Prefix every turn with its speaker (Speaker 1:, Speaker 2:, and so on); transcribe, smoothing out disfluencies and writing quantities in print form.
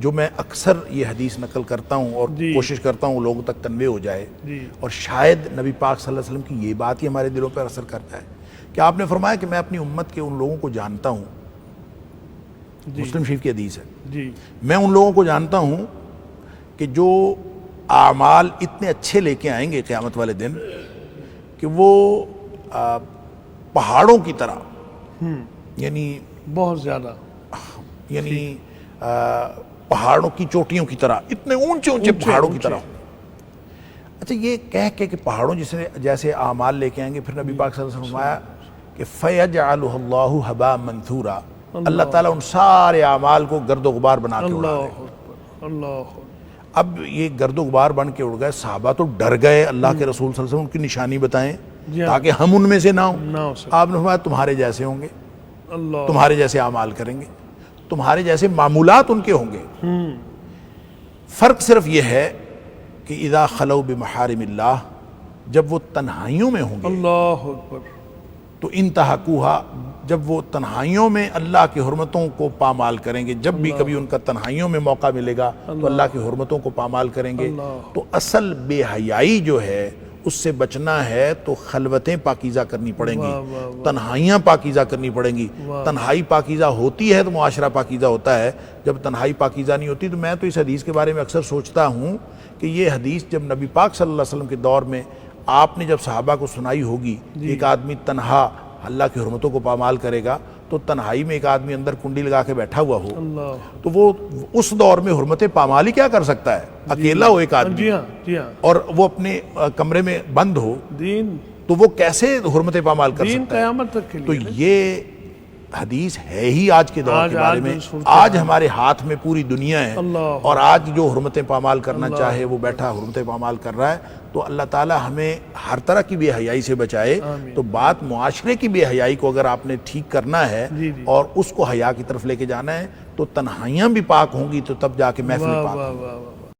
Speaker 1: جو میں اکثر یہ حدیث نقل کرتا ہوں اور کوشش کرتا ہوں لوگوں تک کنوے ہو جائے، اور شاید نبی پاک صلی اللہ علیہ وسلم کی یہ بات ہی ہمارے دلوں پر اثر کرتا ہے کہ آپ نے فرمایا کہ میں اپنی امت کے ان لوگوں کو جانتا ہوں، مسلم شریف کی حدیث ہے، میں ان لوگوں کو جانتا ہوں کہ جو اعمال اتنے اچھے لے کے آئیں گے قیامت والے دن کہ وہ پہاڑوں کی طرح، یعنی
Speaker 2: بہت زیادہ،
Speaker 1: یعنی پہاڑوں کی چوٹیوں کی طرح، اتنے اونچے اونچے پہاڑوں کی طرح. اچھا یہ کہہ کے کہ پہاڑوں جیسے اعمال لے کے آئیں گے، پھر نبی پاک صلی اللہ علیہ وسلم فرمایا کہ فَيَجْعَلُهُ اللَّهُ هَبَاءً مَنْثُورًا، اللہ تعالیٰ ان سارے اعمال کو گرد و غبار بنا کے اڑا دے.
Speaker 2: اللہ
Speaker 1: اب یہ گرد و غبار بن کے اڑ گئے، صحابہ تو ڈر گئے، اللہ کے رسول صلی اللہ علیہ وسلم ان کی نشانی بتائیں تاکہ ہم ان میں سے نہ ہوں. آپ نے فرمایا تمہارے جیسے ہوں گے، تمہارے جیسے اعمال کریں گے، تمہارے جیسے معمولات ان کے ہوں گے. فرق صرف یہ ہے کہ اذا خلو بمحارم اللہ، جب وہ تنہائیوں میں ہوں گے،
Speaker 2: اللہ اکبر،
Speaker 1: تو انتہکوہا، جب وہ تنہائیوں میں اللہ کی حرمتوں کو پامال کریں گے، جب بھی کبھی ان کا تنہائیوں میں موقع ملے گا تو اللہ کی حرمتوں کو پامال کریں گے. تو اصل بے حیائی جو ہے اس سے بچنا ہے تو خلوتیں پاکیزہ کرنی پڑیں گی، تنہائیاں پاکیزہ کرنی پڑیں گی. تنہائی پاکیزہ ہوتی ہے تو معاشرہ پاکیزہ ہوتا ہے، جب تنہائی پاکیزہ نہیں ہوتی. تو میں تو اس حدیث کے بارے میں اکثر سوچتا ہوں کہ یہ حدیث جب نبی پاک صلی اللہ علیہ وسلم کے دور میں آپ نے جب صحابہ کو سنائی ہوگی کہ ایک آدمی تنہا اللہ کی حرمتوں کو پامال کرے گا، تو تنہائی میں ایک آدمی اندر کنڈی لگا کے بیٹھا ہوا ہو تو وہ اس دور میں حرمت پامال ہی کیا کر سکتا ہے؟ اکیلا ہو ایک آدمی اور وہ اپنے کمرے میں بند ہو تو وہ کیسے حرمت پامال کر سکتا ہے؟
Speaker 2: قیامت تک کے لیے.
Speaker 1: تو یہ حدیث ہے ہی آج کے دور کے بارے میں. آج ہمارے ہاتھ میں پوری دنیا ہے اور آج جو حرمتیں پامال کرنا چاہے وہ بیٹھا حرمتیں پامال کر رہا ہے. تو اللہ تعالی ہمیں ہر طرح کی بے حیائی سے بچائے. تو بات معاشرے کی بے حیائی کو اگر آپ نے ٹھیک کرنا ہے اور اس کو حیا کی طرف لے کے جانا ہے تو تنہائیاں بھی پاک ہوں گی تو تب جا کے محفل پاک ہوگی.